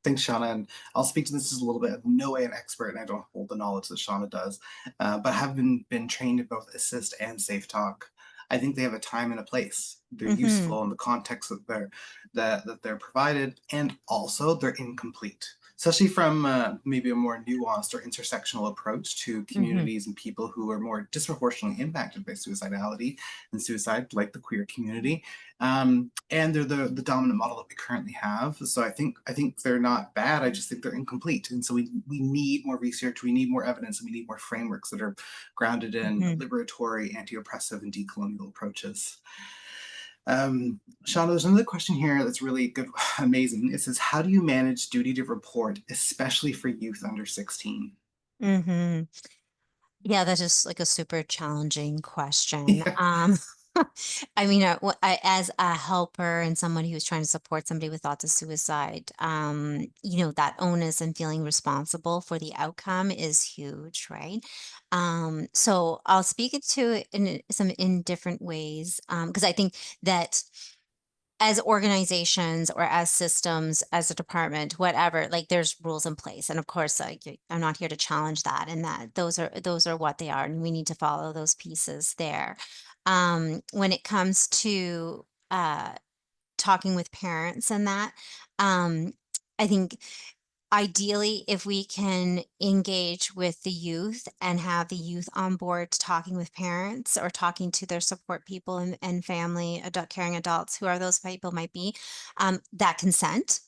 Thanks, Shauna. And I'll speak to this as a little bit. I'm no way an expert, and I don't hold the knowledge that Shauna does, but have been trained in both Assist and Safe Talk. I think they have a time and a place. They're Mm-hmm. useful in the context that they're provided, and also they're incomplete, especially from maybe a more nuanced or intersectional approach to Mm-hmm. communities and people who are more disproportionately impacted by suicidality and suicide, like the queer community. And they're the dominant model that we currently have. So I think they're not bad. I just think they're incomplete, and so we need more research, we need more evidence, and we need more frameworks that are grounded in Mm-hmm. liberatory, anti-oppressive, and decolonial approaches. Shauna, there's another question here that's really good, amazing. It says, "How do you manage duty to report, especially for youth under 16?" Mm-hmm. Yeah, that's just like a super challenging question. Yeah. I mean, as a helper and somebody who's trying to support somebody with thoughts of suicide, that onus and feeling responsible for the outcome is huge, right? So I'll speak it to it in different ways, because I think that as organizations or as systems, as a department, whatever, like there's rules in place. And of course, I'm not here to challenge that and that those are what they are. And we need to follow those pieces there. When it comes to talking with parents and that, um, I think ideally, if we can engage with the youth and have the youth on board talking with parents or talking to their support people and family, caring adults, who are those people might be, that consent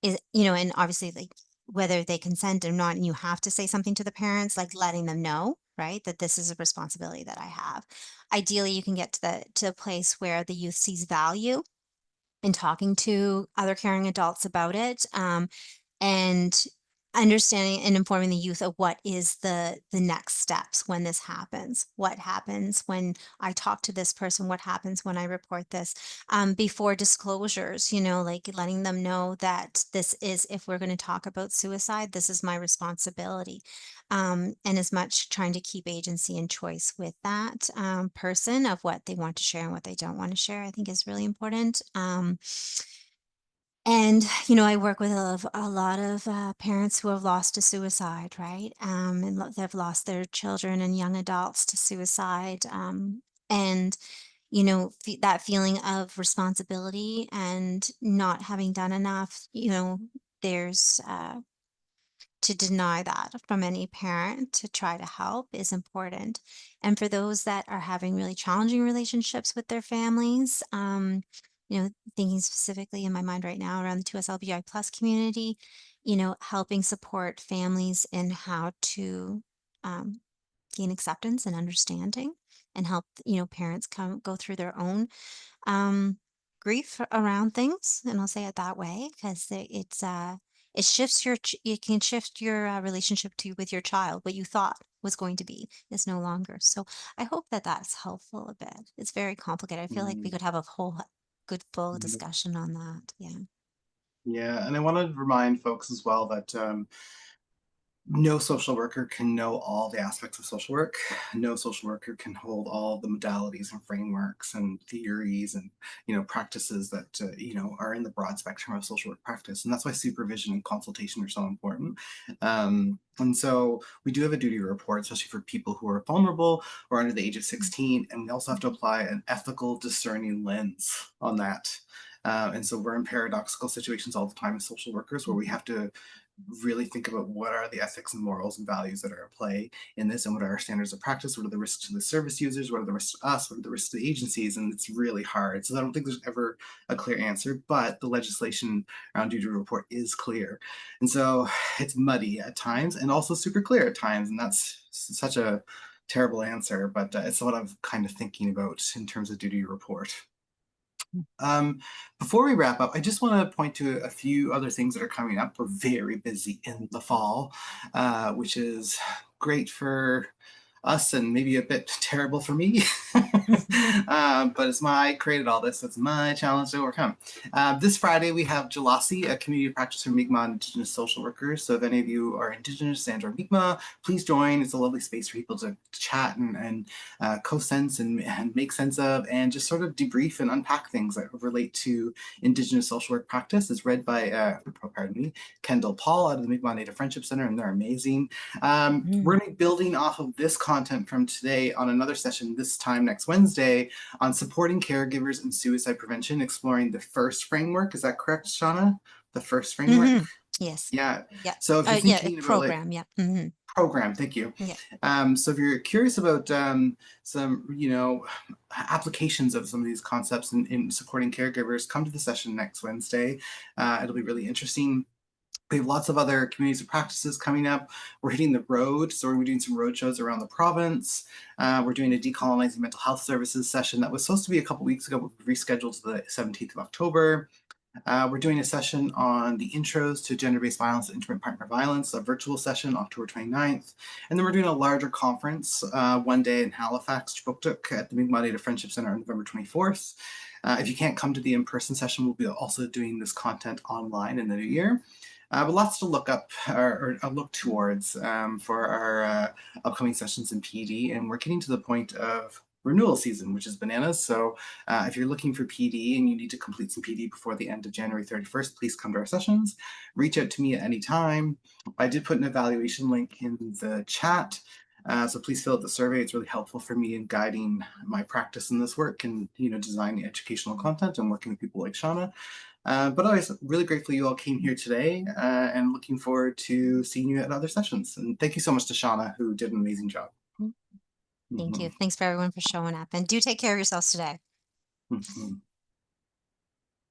is, and obviously, like whether they consent or not, and you have to say something to the parents, like letting them know, right, that this is a responsibility that I have. Ideally, you can get to a place where the youth sees value in talking to other caring adults about it. And understanding and informing the youth of what is the next steps when this happens, what happens when I talk to this person, what happens when I report this, before disclosures, like letting them know that this is, if we're going to talk about suicide, this is my responsibility, and as much trying to keep agency and choice with that person of what they want to share and what they don't want to share, I think is really important. And, I work with a lot of parents who have lost to suicide, right? And they've lost their children and young adults to suicide. And, that feeling of responsibility and not having done enough, there's to deny that from any parent to try to help is important. And for those that are having really challenging relationships with their families, thinking specifically in my mind right now around the 2SLBI plus community, helping support families in how to um, gain acceptance and understanding and help, parents go through their own. Um, grief around things, and I'll say it that way because it shifts it can shift your relationship to with your child. What you thought was going to be is no longer. So I hope that that's helpful a bit. It's very complicated. I feel like we Mm, could have a whole good full mm, discussion on that. Yeah. yeah, and I want to remind folks as well that no social worker can know all the aspects of social work. No social worker can hold all the modalities and frameworks and theories and practices that are in the broad spectrum of social work practice. And that's why supervision and consultation are so important. And so we do have a duty to report, especially for people who are vulnerable or under the age of Mm, 16. And we also have to mhm, apply an ethical, discerning lens on that. And so we're in paradoxical situations all the time as social workers where we mhm, have to really think about what are the ethics and morals and values that are at play in this, and what are our standards of practice, what are the risks to the service users, what are the risks to us, what are the risks to the agencies. And it's really hard, so I don't think there's ever a clear answer, but the legislation around duty to report is clear. And so it's muddy at times and also super clear at times, and that's such a terrible answer, but it's what I'm kind of thinking about in terms of duty to report. Um, Before we wrap up, I just want to point to a few other things that are coming up. We're very busy in the fall, which is great for us and maybe a bit terrible for me. But it's I created all this, so it's my challenge to overcome. This Friday, we have Jalasi, a community practice for Mi'kmaq Indigenous social workers. So if any of you are Indigenous and/or Mi'kmaq, please join. It's a lovely space for people to chat and co-sense and make sense of, and just sort of debrief and unpack things that relate to Indigenous social work practice. It's read by, pardon me, Kendall Paul out of the Mi'kmaq Native Friendship Center, and they're amazing. We're mm, going to be building off of this content from today on another session this time next Wednesday on supporting caregivers in suicide prevention, exploring the first framework. Is that correct, Shauna? The first framework? mhm. Yes. Yeah. Yeah. So if you're Yeah. A thinking about like program. Yeah. Hmm. program, thank you. Yeah. So if you're curious about some, applications of some of these concepts in supporting caregivers, come to the session next Wednesday. It'll be really interesting. We have lots of other communities of practices coming up. We're hitting the road, so we're doing some road shows around the province. We're doing a decolonizing mental health services session that was supposed to be a couple weeks ago, but we rescheduled to the 17th of October. We're doing a session on the intros to gender-based violence and intimate partner violence, a virtual session, October 29th. And then we're doing a larger conference one day in Halifax, Chipuktuk, at the Mi'kmaq Native Friendship Center on November 24th. If you can't come to the in-person session, we'll be also doing this content online in the new year. But lots to look up or look towards for our upcoming sessions in PD. And we're getting to the point of renewal season, which is bananas. So if you're looking for PD and you need to complete some PD before the end of January 31st, please come to our sessions. Reach out to me at any time. I did put an evaluation link in the chat. So please fill out the survey. It's really helpful for me in guiding my practice in this work and designing educational content and working with people like Shauna. But otherwise, really grateful you all came here today and looking forward to seeing you at other sessions. And thank you so much to Shauna, who did an amazing job. Mm. Thank Mhm, you. Thanks for everyone for showing up. And do take care of yourselves today. mhm.